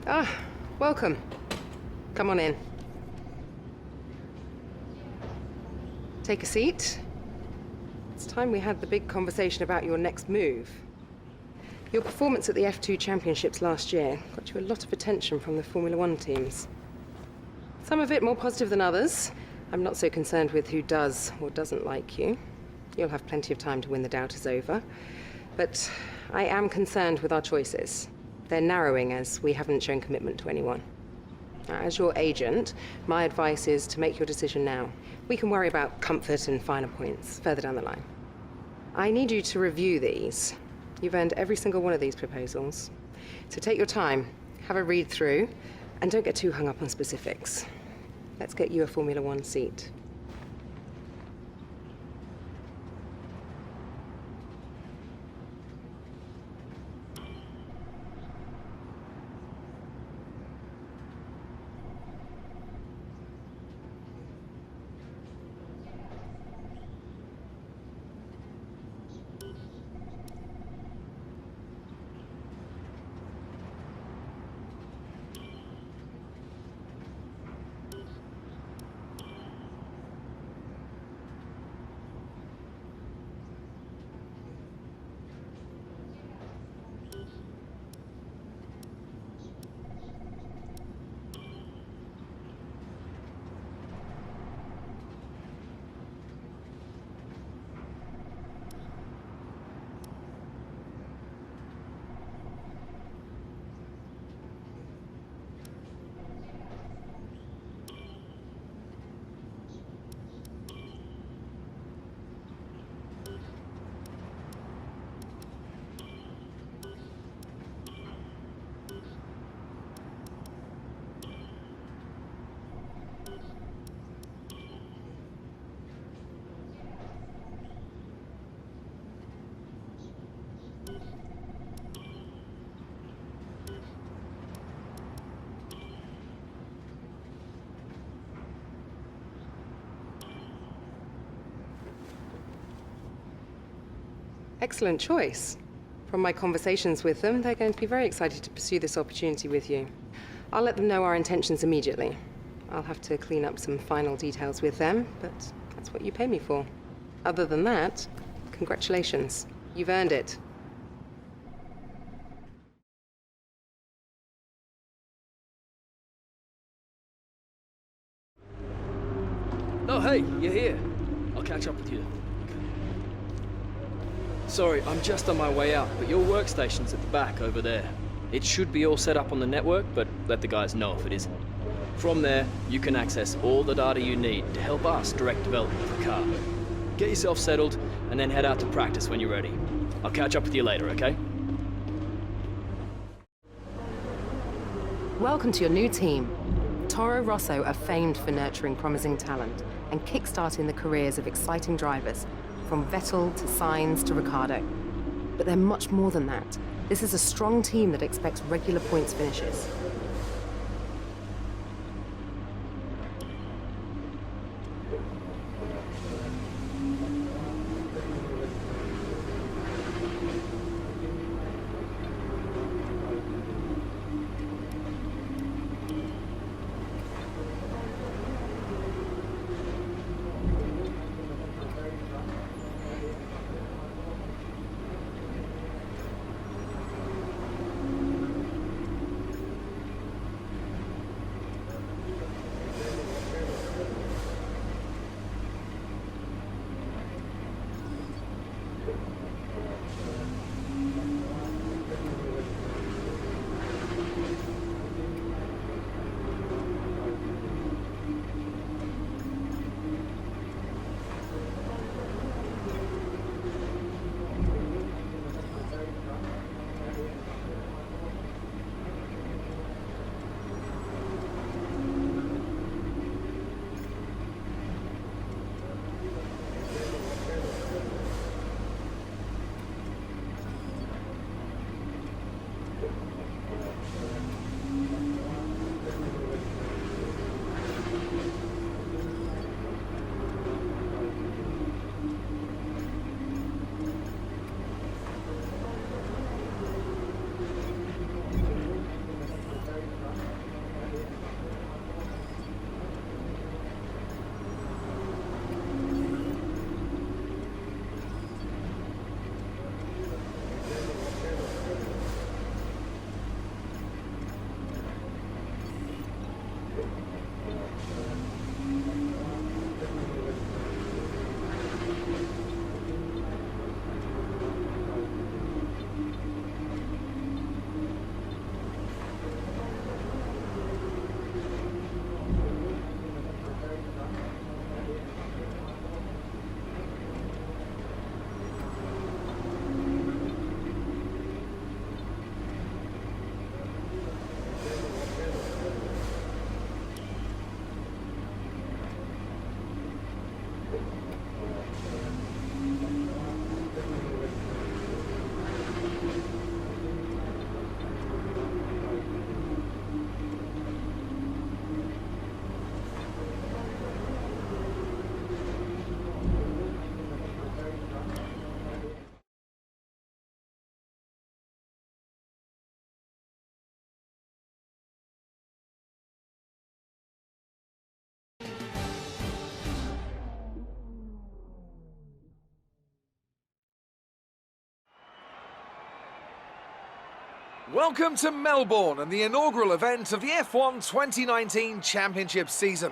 Ah, welcome. Come on in. Take a seat. It's time we had the big conversation about your next move. Your performance at the F2 Championships last year got you a lot of attention from the Formula One teams. Some of it more positive than others. I'm not so concerned with who does or doesn't like you. You'll have plenty of time to win the doubt is over. But I am concerned with our choices. They're narrowing as we haven't shown commitment to anyone. As your agent, my advice is to make your decision now. We can worry about comfort and finer points further down the line. I need you to review these. You've earned every single one of these proposals. So take your time, have a read through, and don't get too hung up on specifics. Let's get you a Formula One seat. Excellent choice. From my conversations with them, they're going to be very excited to pursue this opportunity with you. I'll let them know our intentions immediately. I'll have to clean up some final details with them, but that's what you pay me for. Other than that, congratulations. You've earned it. Oh, hey, you're here. I'll catch up with you. Sorry, I'm just on my way out, but your workstation's at the back over there. It should be all set up on the network, but let the guys know if it isn't. From there, you can access all the data you need to help us direct development of the car. Get yourself settled, and then head out to practice when you're ready. I'll catch up with you later, okay? Welcome to your new team. Toro Rosso are famed for nurturing promising talent and kickstarting the careers of exciting drivers, from Vettel to Sainz to Ricciardo. But they're much more than that. This is a strong team that expects regular points finishes. Welcome to Melbourne and the inaugural event of the F1 2019 Championship season.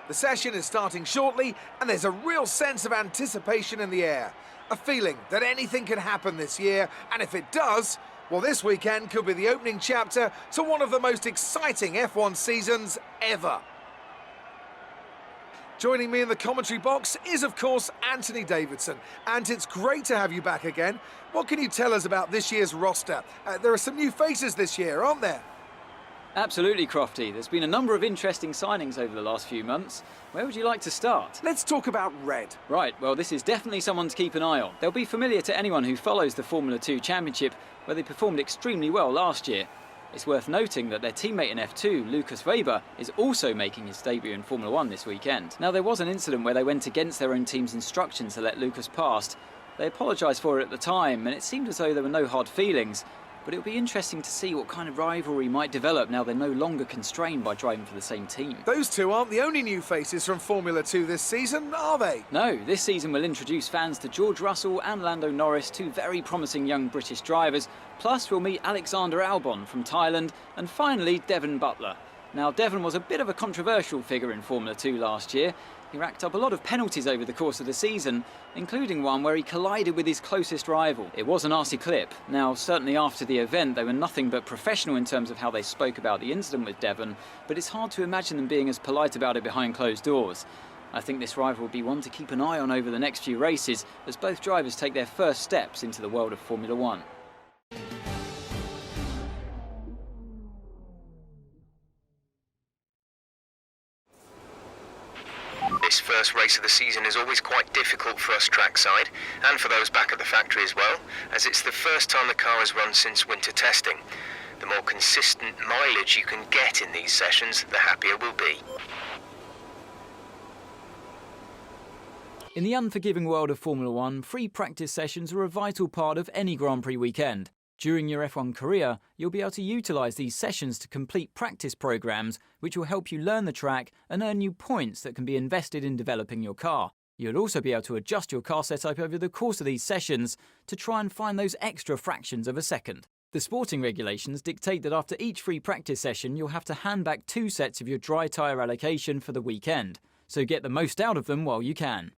The session is starting shortly and there's a real sense of anticipation in the air. A feeling that anything can happen this year, and if it does, well, this weekend could be the opening chapter to one of the most exciting F1 seasons ever. Joining me in the commentary box is, of course, Anthony Davidson. And it's great to have you back again. What can you tell us about this year's roster? There are some new faces this year, aren't there? Absolutely, Crofty. There's been a number of interesting signings over the last few months. Where would you like to start? Let's talk about Red. Right, well, this is definitely someone to keep an eye on. They'll be familiar to anyone who follows the Formula 2 Championship, where they performed extremely well last year. It's worth noting that their teammate in F2, Lucas Weber, is also making his debut in Formula 1 this weekend. Now, there was an incident where they went against their own team's instructions to let Lucas past. They apologised for it at the time, and it seemed as though there were no hard feelings. But it'll be interesting to see what kind of rivalry might develop now they're no longer constrained by driving for the same team. Those two aren't the only new faces from Formula 2 this season, are they? No, this season will introduce fans to George Russell and Lando Norris, two very promising young British drivers. Plus, we'll meet Alexander Albon from Thailand, and finally, Devon Butler. Now, Devon was a bit of a controversial figure in Formula 2 last year. He racked up a lot of penalties over the course of the season, including one where he collided with his closest rival. It was a nasty clip. Now, certainly after the event, they were nothing but professional in terms of how they spoke about the incident with Devon, but it's hard to imagine them being as polite about it behind closed doors. I think this rival will be one to keep an eye on over the next few races, as both drivers take their first steps into the world of Formula 1. This first race of the season is always quite difficult for us trackside, and for those back at the factory as well, as it's the first time the car has run since winter testing. The more consistent mileage you can get in these sessions, the happier we'll be. In the unforgiving world of Formula 1, free practice sessions are a vital part of any Grand Prix weekend. During your F1 career, you'll be able to utilise these sessions to complete practice programmes, which will help you learn the track and earn you points that can be invested in developing your car. You'll also be able to adjust your car setup over the course of these sessions to try and find those extra fractions of a second. The sporting regulations dictate that after each free practice session, you'll have to hand back 2 sets of your dry tyre allocation for the weekend, so get the most out of them while you can.